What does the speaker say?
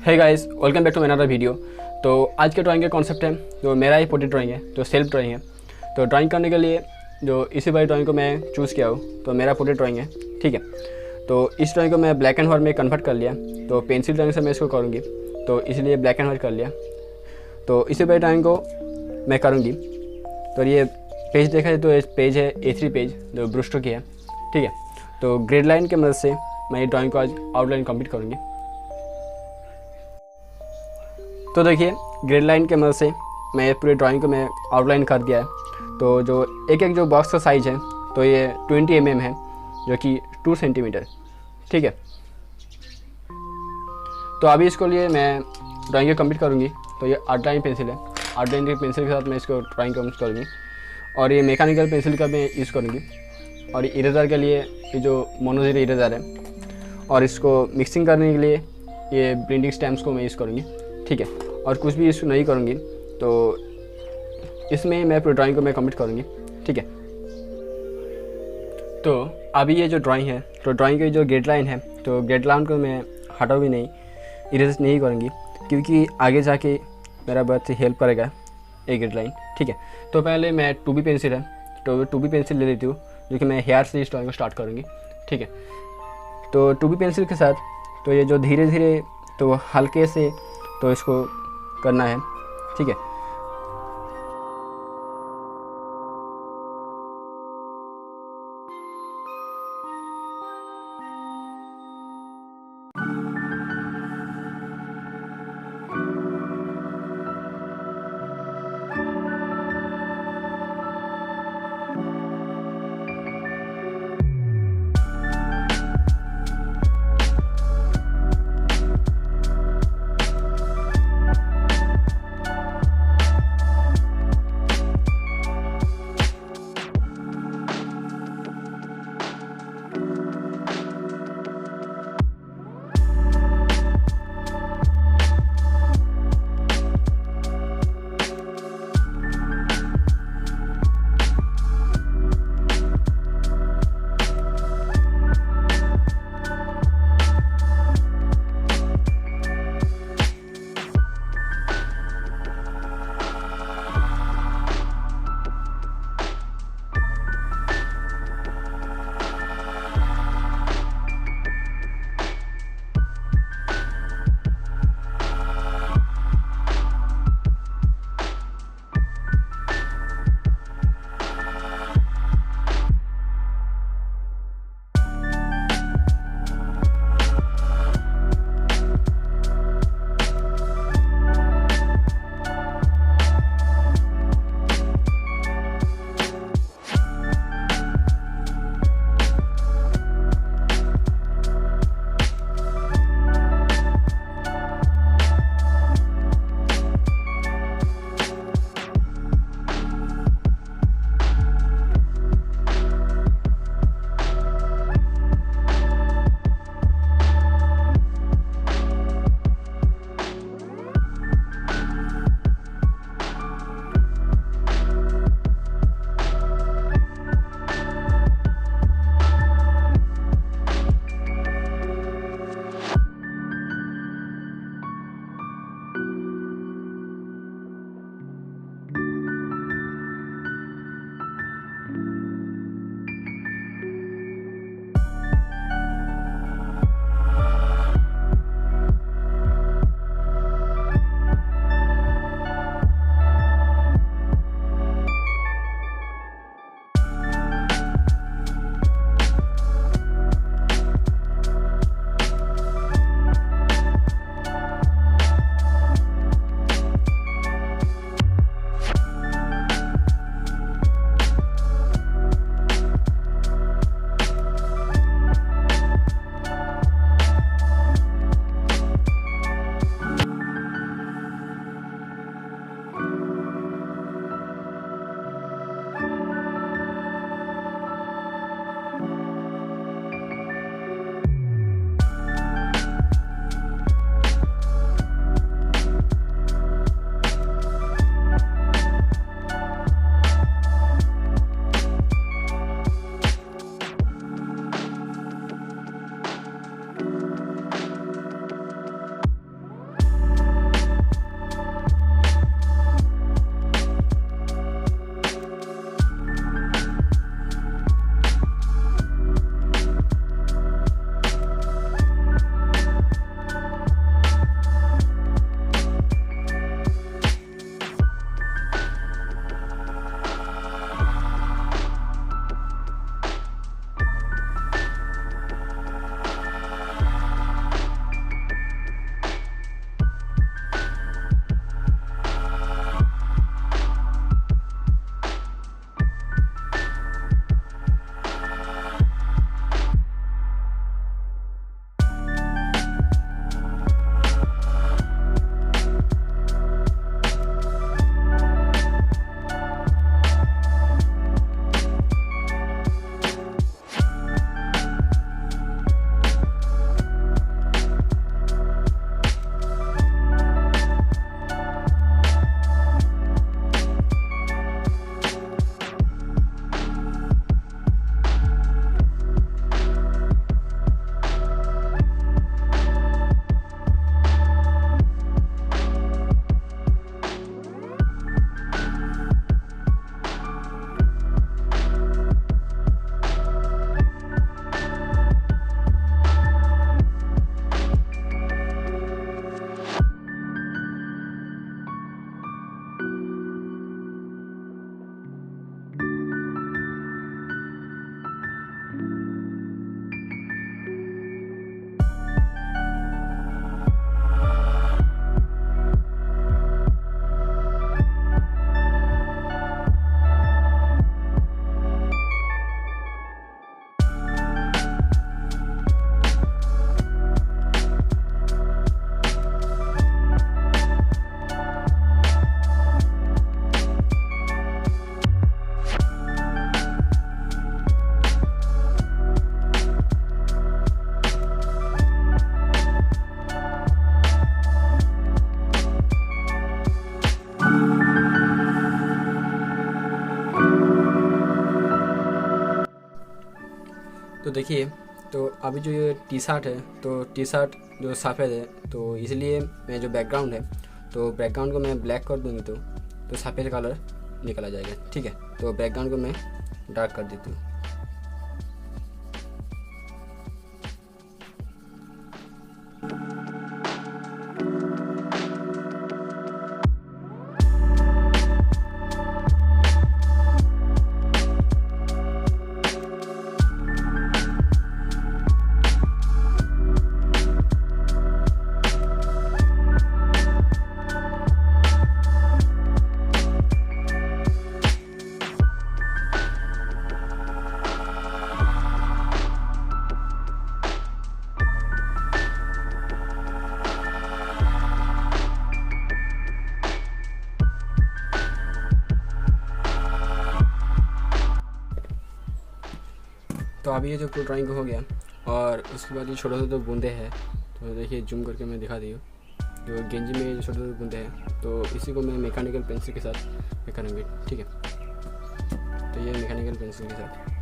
Hey guys, welcome back to another video. तो आज के ड्राइंग का कॉन्सेप्ट है जो मेरा ही पोर्ट्रेट ड्राइंग है, जो सेल्फ ड्राइंग है। तो ड्राइंग करने के लिए जो इसी वाली ड्राइंग को मैं चूज़ किया हूँ, तो मेरा पोर्ट्रेट ड्राइंग है, ठीक है। तो इस ड्राइंग को मैं ब्लैक एंड वाइट में कन्वर्ट कर लिया। तो पेंसिल ड्राइंग से मैं इसको करूँगी, तो इसलिए ब्लैक एंड वाइट कर लिया। तो इसी वाली ड्राइंग को मैं करूँगी। तो ये पेज देखा जाए तो पेज है A3 पेज, जो ब्रुस्टो की है, ठीक है। तो ग्रेड लाइन की मदद से मैं ये ड्राइंग को आज आउटलाइन कंप्लीट करूँगी। तो देखिए, ग्रेड लाइन के मदद से मैं पूरे ड्राइंग को मैं आउटलाइन कर दिया है। तो जो एक जो बॉक्स का साइज़ है, तो ये 20 mm है, जो कि 2 सेंटीमीटर, ठीक है। तो अभी इसको लिए मैं ड्राइंग को कंप्लीट करूँगी। तो ये आउटलाइन पेंसिल है, आउटलाइन की पेंसिल के साथ मैं इसको ड्राइंग कंप्लीट करूँगी। और ये मैकेनिकल पेंसिल का मैं यूज़ करूँगी। और इरेज़र के लिए ये जो मोनोजीरो इरेज़र है, और इसको मिक्सिंग करने के लिए ये ब्लेंडिंग स्टैम्प्स को मैं यूज़ करूँगी, ठीक है। और कुछ भी इसको नहीं करूँगी, तो इसमें मैं पूरी ड्राइंग को मैं कंप्लीट करूँगी, ठीक है। तो अभी ये जो ड्राइंग है, तो ड्राइंग की जो ग्रेड लाइन है, तो ग्रेड लाइन को मैं हटाओ भी नहीं, इरेज नहीं करूँगी, क्योंकि आगे जाके मेरा बहुत हेल्प करेगा ये ग्रेड लाइन, ठीक है। तो पहले मैं 2B पेंसिल है, तो 2B पेंसिल ले लेती हूँ, जो कि मैं हेयर से इस ड्राइंग को स्टार्ट करूँगी, ठीक है। तो 2B पेंसिल के साथ तो ये जो धीरे धीरे तो हल्के से तो इसको करना है, ठीक है। देखिए, तो अभी जो ये टी शर्ट है, तो टी शर्ट जो सफ़ेद है, तो इसलिए मैं जो बैकग्राउंड है, तो बैकग्राउंड को मैं ब्लैक कर दूँगी तो सफ़ेद कलर निकल आ जाएगा। ठीक है, तो बैकग्राउंड को मैं डार्क कर देती हूँ। तो अभी ये जो पूरा ड्राइंग हो गया, और उसके बाद ये छोटे छोटे बूंदे हैं, तो देखिए जूम करके मैं दिखा दी हूँ। जो गेंजी में जो छोटे छोटे बूंदे हैं, तो इसी को मैं मैकेनिकल पेंसिल के साथ मैं करूँगी। ठीक है, तो ये मैकेनिकल पेंसिल के साथ